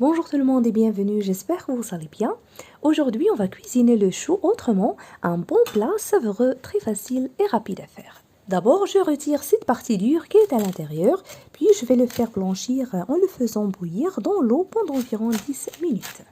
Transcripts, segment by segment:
Bonjour tout le monde et bienvenue, j'espère que vous allez bien. Aujourd'hui, on va cuisiner le chou autrement, un bon plat savoureux, très facile et rapide à faire. D'abord, je retire cette partie dure qui est à l'intérieur, puis je vais le faire blanchir en le faisant bouillir dans l'eau pendant environ 10 minutes.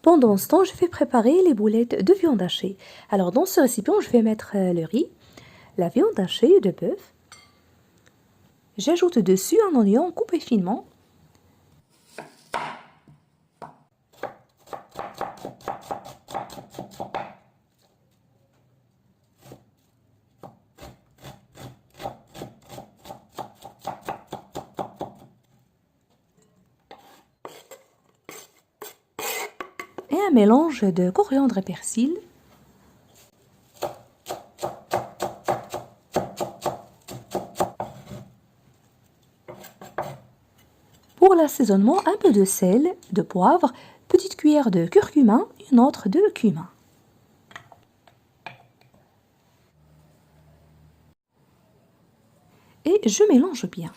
Pendant ce temps, je vais préparer les boulettes de viande hachée. Alors dans ce récipient, je vais mettre le riz, la viande hachée de bœuf. J'ajoute dessus un oignon coupé finement. Et un mélange de coriandre et persil. Pour l'assaisonnement, un peu de sel, de poivre, petite cuillère de curcuma, une autre de cumin. Et je mélange bien.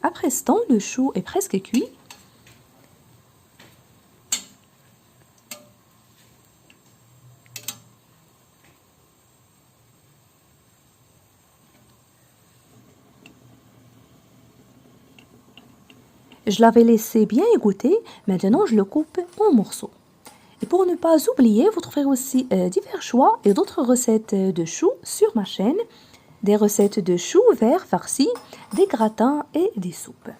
Après ce temps, le chou est presque cuit. Je l'avais laissé bien égoutter, maintenant je le coupe en morceaux. Et pour ne pas oublier, vous trouverez aussi divers choix et d'autres recettes de choux sur ma chaîne. Des recettes de choux verts farcis, des gratins et des soupes.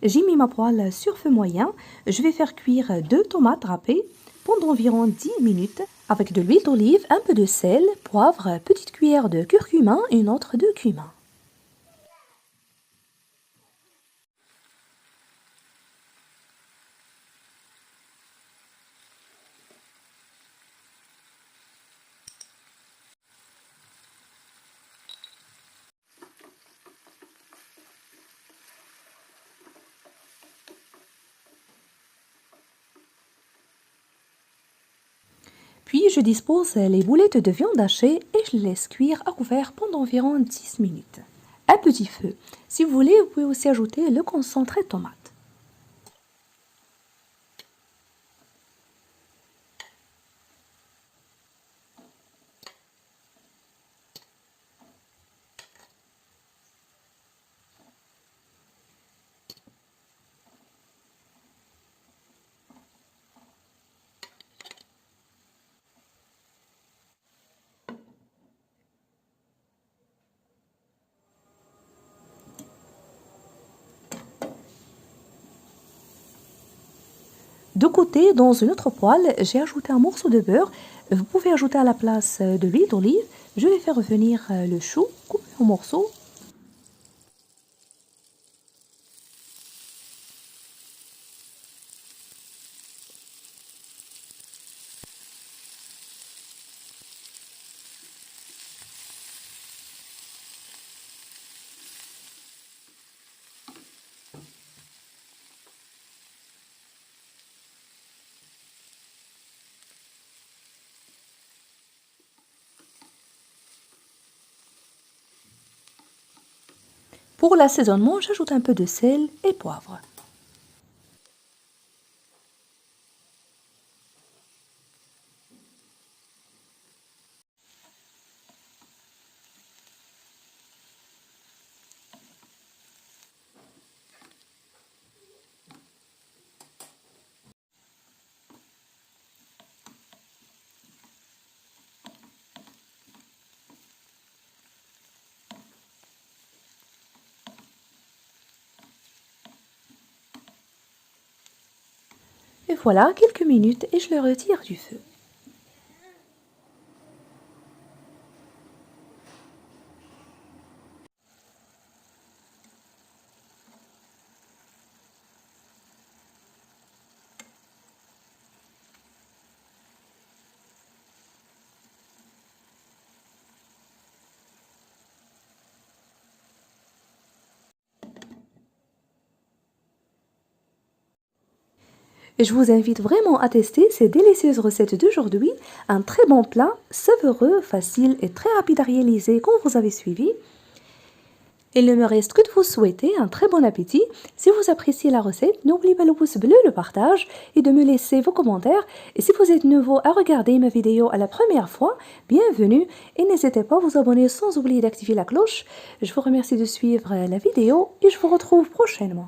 J'ai mis ma poêle sur feu moyen. Je vais faire cuire 2 tomates râpées pendant environ 10 minutes avec de l'huile d'olive, un peu de sel, poivre, petite cuillère de curcuma et une autre de cumin. Puis je dispose les boulettes de viande hachée et je les laisse cuire à couvert pendant environ 10 minutes. À petit feu. Si vous voulez, vous pouvez aussi ajouter le concentré de tomate. De côté, dans une autre poêle, j'ai ajouté un morceau de beurre. Vous pouvez ajouter à la place de l'huile d'olive. Je vais faire revenir le chou coupé en morceaux. Pour l'assaisonnement, j'ajoute un peu de sel et poivre. Et voilà, quelques minutes et je le retire du feu. Et je vous invite vraiment à tester ces délicieuses recettes d'aujourd'hui, un très bon plat, savoureux, facile et très rapide à réaliser quand vous avez suivi. Il ne me reste que de vous souhaiter un très bon appétit. Si vous appréciez la recette, n'oubliez pas le pouce bleu, le partage et de me laisser vos commentaires. Et si vous êtes nouveau à regarder ma vidéo à la première fois, bienvenue et n'hésitez pas à vous abonner sans oublier d'activer la cloche. Je vous remercie de suivre la vidéo et je vous retrouve prochainement.